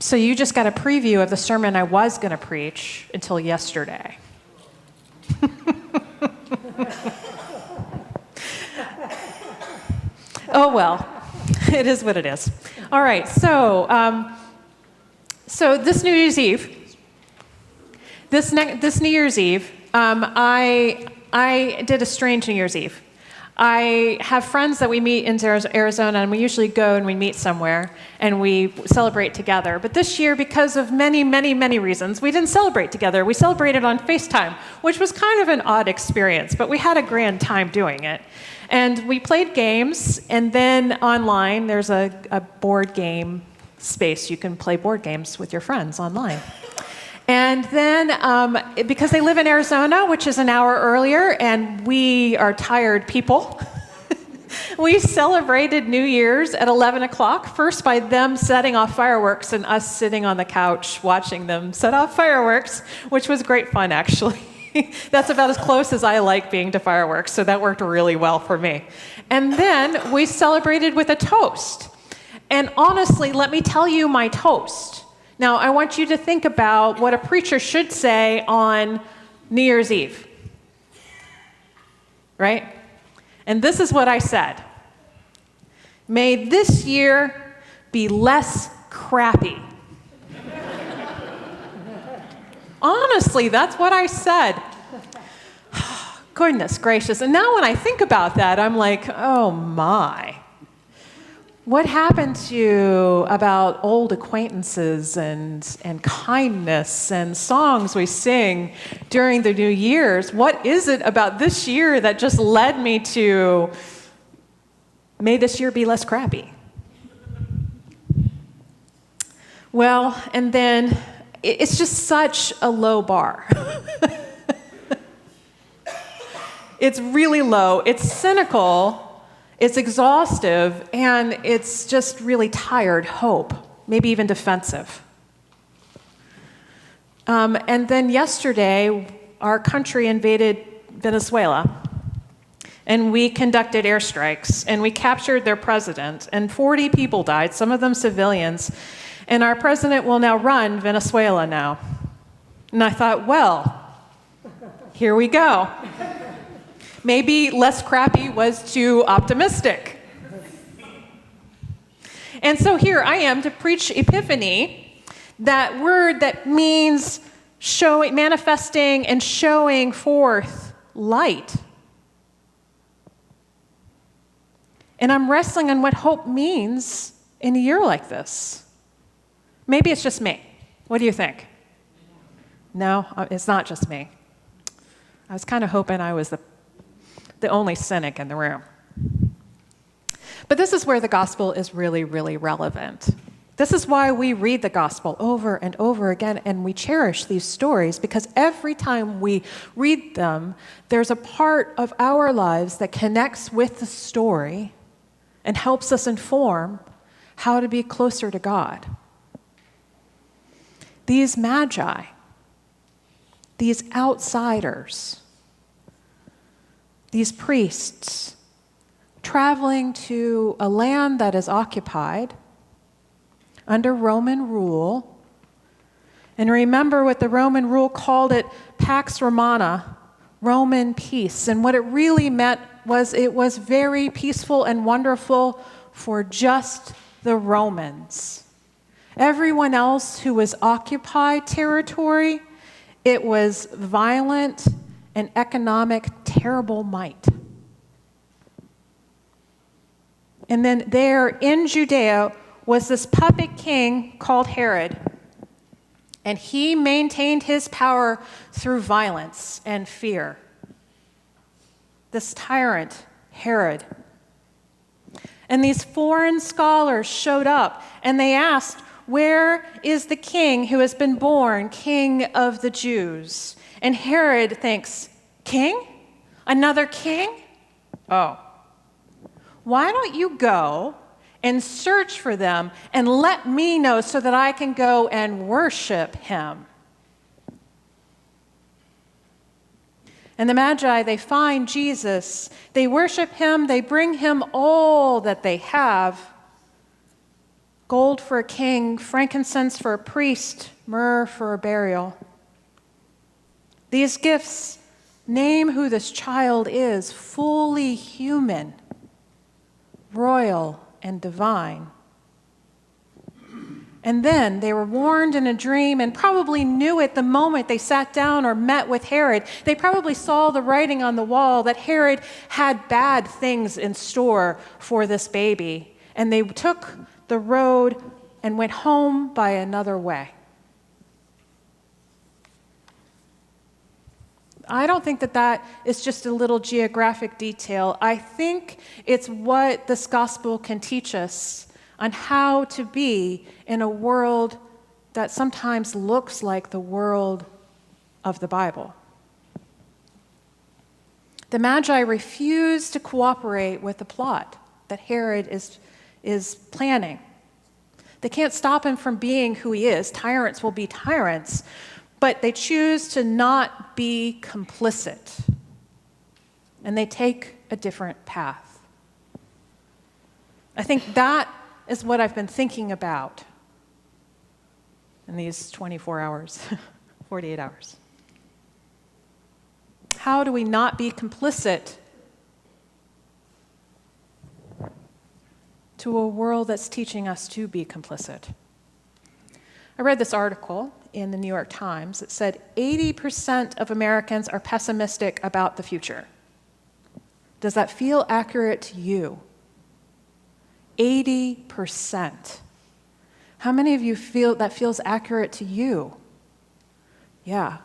So you just got a preview of the sermon I was going to preach until yesterday. Oh, well, it is what it is. All right, so this New Year's Eve, this New Year's Eve, I did a strange New Year's Eve. I have friends that we meet in Arizona, and we usually go and we meet somewhere, and we celebrate together. But this year, because of many, many, many reasons, we didn't celebrate together. We celebrated on FaceTime, which was kind of an odd experience, but we had a grand time doing it. And we played games, and then online, there's a board game space. You can play board games with your friends online. And then, because they live in Arizona, which is an hour earlier, and we are tired people, we celebrated New Year's at 11 o'clock, first by them setting off fireworks and us sitting on the couch watching them set off fireworks, which was great fun, actually. That's about as close as I like being to fireworks, so that worked really well for me. And then we celebrated with a toast. And honestly, let me tell you my toast. Now, I want you to think about what a preacher should say on New Year's Eve, right? And this is what I said. May this year be less crappy. Honestly, that's what I said. Goodness gracious. And now when I think about that, I'm like, oh my. What happened to you about old acquaintances and kindness and songs we sing during the New Year's? What is it about this year that just led me to, may this year be less crappy? Well, and then it's just such a low bar. It's really low. It's cynical. It's exhaustive, and it's just really tired hope, maybe even defensive. And then yesterday, our country invaded Venezuela, and we conducted airstrikes, and we captured their president, and 40 people died, some of them civilians, and our president will now run Venezuela now. And I thought, well, here we go. Maybe less crappy was too optimistic. And so here I am to preach Epiphany, that word that means showing, manifesting and showing forth light. And I'm wrestling on what hope means in a year like this. Maybe it's just me. What do you think? No, it's not just me. I was kind of hoping I was the only cynic in the room. But this is where the gospel is really, really relevant. This is why we read the gospel over and over again, and we cherish these stories, because every time we read them, there's a part of our lives that connects with the story and helps us inform how to be closer to God. These magi, these outsiders, these priests traveling to a land that is occupied under Roman rule. And remember what the Roman rule called it, Pax Romana, Roman peace. And what it really meant was it was very peaceful and wonderful for just the Romans. Everyone else who was occupied territory, it was violent and economic terrible might. And then there in Judea was this puppet king called Herod, and he maintained his power through violence and fear. This tyrant, Herod. And these foreign scholars showed up, and they asked, where is the king who has been born king of the Jews? And Herod thinks, king? Another king? Oh. Why don't you go and search for them and let me know so that I can go and worship him? And the Magi, they find Jesus. They worship him. They bring him all that they have. gold for a king, frankincense for a priest, myrrh for a burial. These gifts name who this child is, fully human, royal, and divine. And then they were warned in a dream and probably knew it the moment they sat down or met with Herod. They probably saw the writing on the wall that Herod had bad things in store for this baby. And they took the road and went home by another way. I don't think that is just a little geographic detail. I think it's what this gospel can teach us on how to be in a world that sometimes looks like the world of the Bible. The Magi refuse to cooperate with the plot that Herod is planning. They can't stop him from being who he is. Tyrants will be tyrants, but they choose to not be complicit, and they take a different path. I think that is what I've been thinking about in these 24 hours, 48 hours. How do we not be complicit to a world that's teaching us to be complicit? I read this article in the New York Times. It said 80% of Americans are pessimistic about the future. Does that feel accurate to you? 80%. How many of you feel that feels accurate to you? Yeah.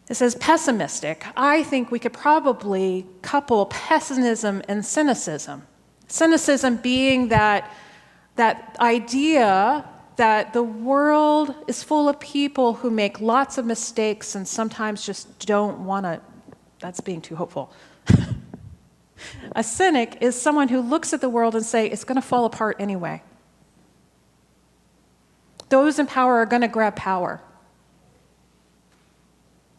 It says pessimistic. I think we could probably couple pessimism and cynicism. Cynicism being that idea that the world is full of people who make lots of mistakes and sometimes just don't want to, that's being too hopeful. A cynic is someone who looks at the world and say, it's going to fall apart anyway. Those in power are going to grab power.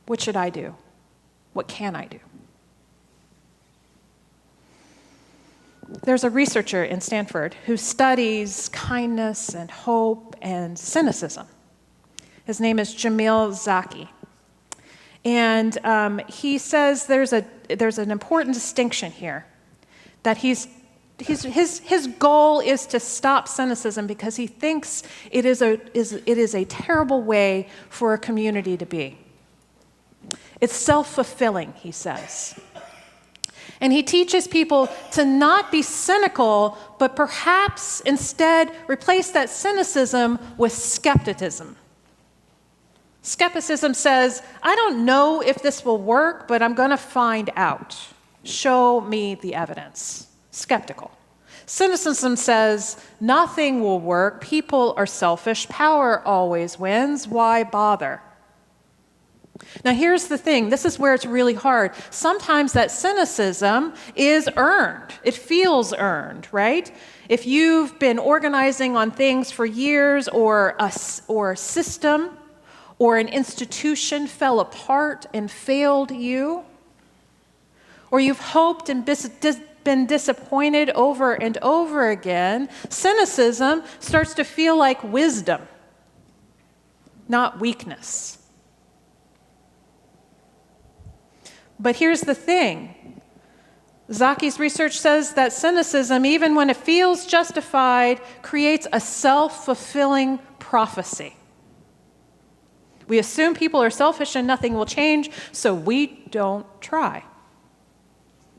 What should I do? What can I do? There's a researcher in Stanford who studies kindness and hope and cynicism. His name is Jamil Zaki. And he says there's an important distinction here, that his goal is to stop cynicism because he thinks it is a terrible way for a community to be. It's self-fulfilling, he says. And he teaches people to not be cynical, but perhaps instead replace that cynicism with skepticism. Skepticism says, I don't know if this will work, but I'm going to find out. Show me the evidence. Skeptical. Cynicism says, nothing will work. People are selfish. Power always wins. Why bother? Now, here's the thing. This is where it's really hard. Sometimes that cynicism is earned. It feels earned, right? If you've been organizing on things for years, or a system or an institution fell apart and failed you, or you've hoped and been disappointed over and over again, cynicism starts to feel like wisdom, not weakness. But here's the thing. Zaki's research says that cynicism, even when it feels justified, creates a self-fulfilling prophecy. We assume people are selfish and nothing will change, so we don't try.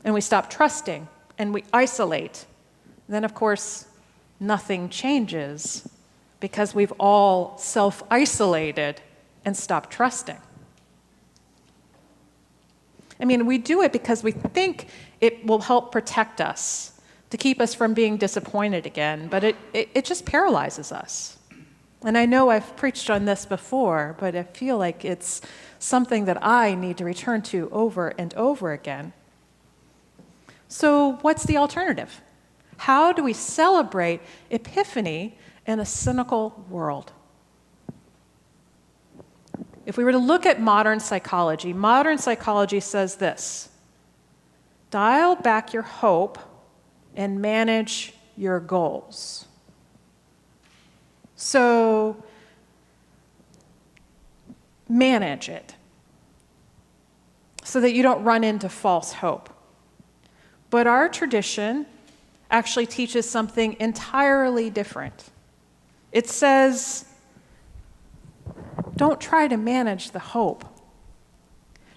And we stop trusting, and we isolate. Then, of course, nothing changes because we've all self-isolated and stopped trusting. I mean, we do it because we think it will help protect us, to keep us from being disappointed again, but it just paralyzes us. And I know I've preached on this before, but I feel like it's something that I need to return to over and over again. So what's the alternative? How do we celebrate Epiphany in a cynical world? If we were to look at modern psychology says this: dial back your hope and manage your goals. So manage it so that you don't run into false hope. But our tradition actually teaches something entirely different. It says, don't try to manage the hope.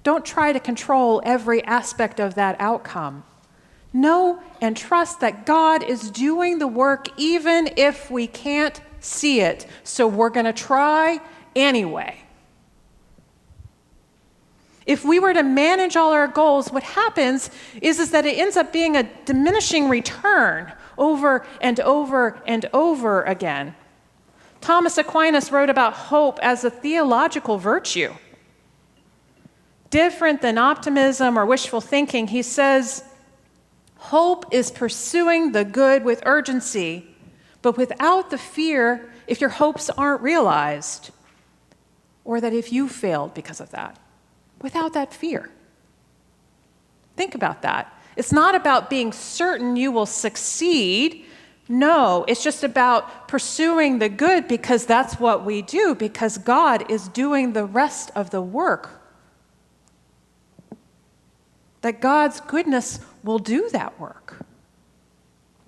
Don't try to control every aspect of that outcome. Know and trust that God is doing the work even if we can't see it. So we're going to try anyway. If we were to manage all our goals, what happens is that it ends up being a diminishing return over and over and over again. Thomas Aquinas wrote about hope as a theological virtue. Different than optimism or wishful thinking, he says, hope is pursuing the good with urgency, but without the fear if your hopes aren't realized, or that if you failed because of that. Without that fear. Think about that. It's not about being certain you will succeed. No, it's just about pursuing the good because that's what we do, because God is doing the rest of the work. That God's goodness will do that work.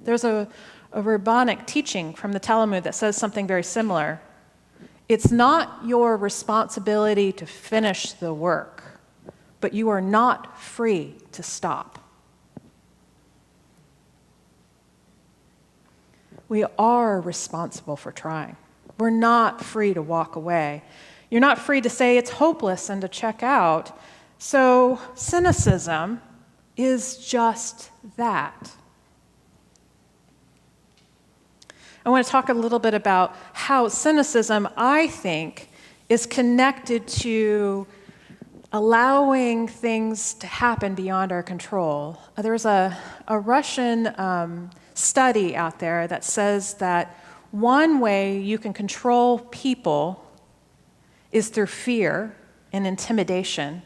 There's a rabbinic teaching from the Talmud that says something very similar. It's not your responsibility to finish the work, but you are not free to stop. We are responsible for trying. We're not free to walk away. You're not free to say it's hopeless and to check out. So cynicism is just that. I want to talk a little bit about how cynicism, I think, is connected to allowing things to happen beyond our control. There's a Russian study out there that says that one way you can control people is through fear and intimidation.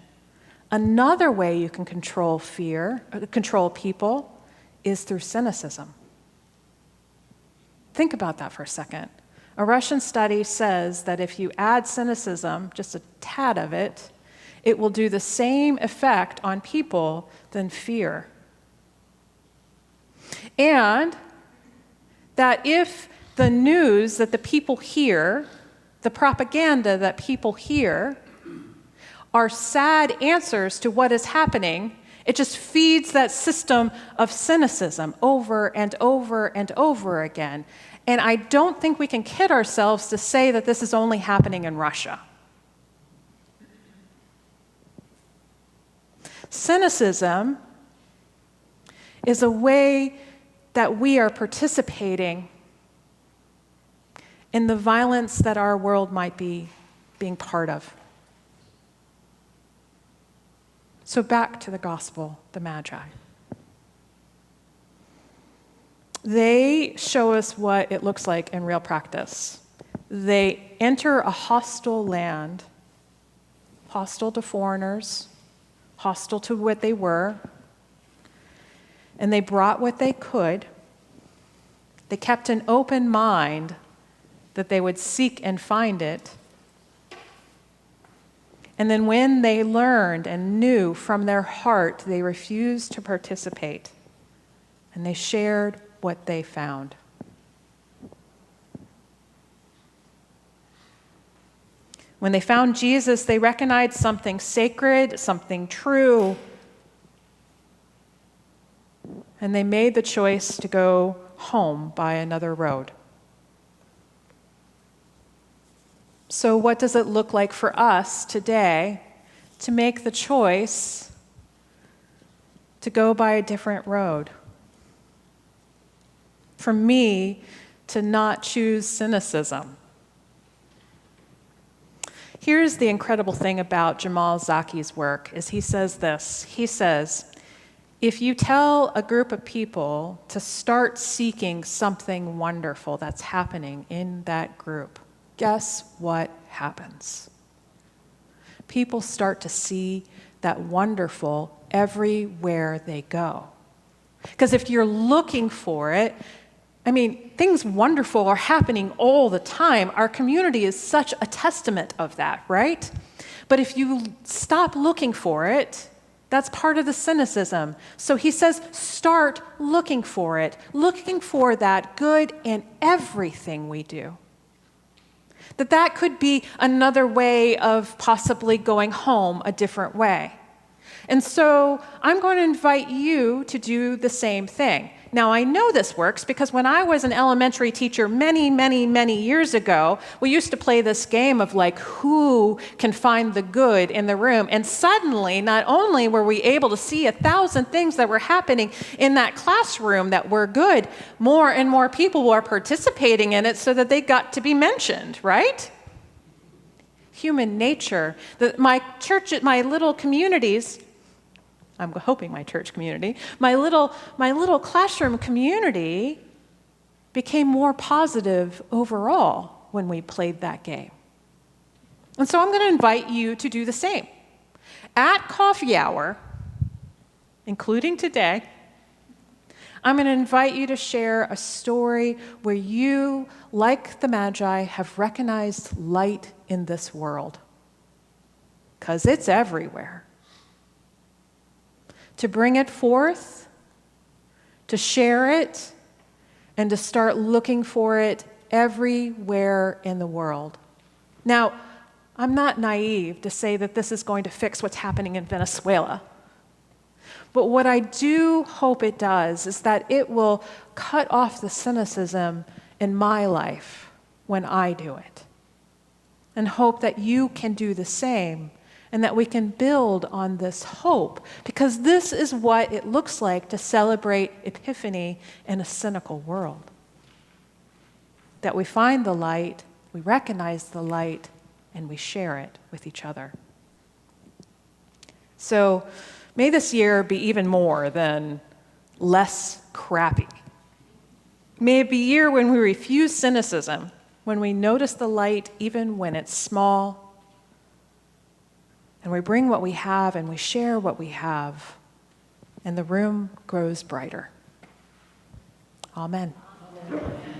Another way you can control people is through cynicism. Think about that for a second. A Russian study says that if you add cynicism, just a tad of it, it will do the same effect on people than fear. And that if the news that the people hear, the propaganda that people hear, are sad answers to what is happening, it just feeds that system of cynicism over and over and over again. And I don't think we can kid ourselves to say that this is only happening in Russia. Cynicism is a way that we are participating in the violence that our world might be being part of. So back to the gospel, the Magi. They show us what it looks like in real practice. They enter a hostile land, hostile to foreigners, hostile to what they were, and they brought what they could. They kept an open mind that they would seek and find it. And then when they learned and knew from their heart, they refused to participate, and they shared what they found. When they found Jesus, they recognized something sacred, something true, and they made the choice to go home by another road. So what does it look like for us today to make the choice to go by a different road? For me, to not choose cynicism. Here's the incredible thing about Jamal Zaki's work, is he says this. He says, if you tell a group of people to start seeking something wonderful that's happening in that group, guess what happens? People start to see that wonderful everywhere they go. Because if you're looking for it, I mean, things wonderful are happening all the time. Our community is such a testament of that, right? But if you stop looking for it, that's part of the cynicism. So he says, start looking for it, looking for that good in everything we do. That could be another way of possibly going home a different way. And so I'm going to invite you to do the same thing. Now, I know this works because when I was an elementary teacher many, many, many years ago, we used to play this game of like, who can find the good in the room? And suddenly, not only were we able to see 1,000 things that were happening in that classroom that were good, more and more people were participating in it so that they got to be mentioned, right? Human nature. My church, my little communities, I'm hoping my church community, my little classroom community became more positive overall when we played that game. And so I'm going to invite you to do the same. At coffee hour, including today, I'm going to invite you to share a story where you, like the Magi, have recognized light in this world. Because it's everywhere. To bring it forth, to share it, and to start looking for it everywhere in the world. Now, I'm not naive to say that this is going to fix what's happening in Venezuela. But what I do hope it does is that it will cut off the cynicism in my life when I do it. And hope that you can do the same. And that we can build on this hope, because this is what it looks like to celebrate Epiphany in a cynical world. That we find the light, we recognize the light, and we share it with each other. So may this year be even more than less crappy. May it be a year when we refuse cynicism, when we notice the light even when it's small, and we bring what we have and we share what we have, and the room grows brighter. Amen. Amen.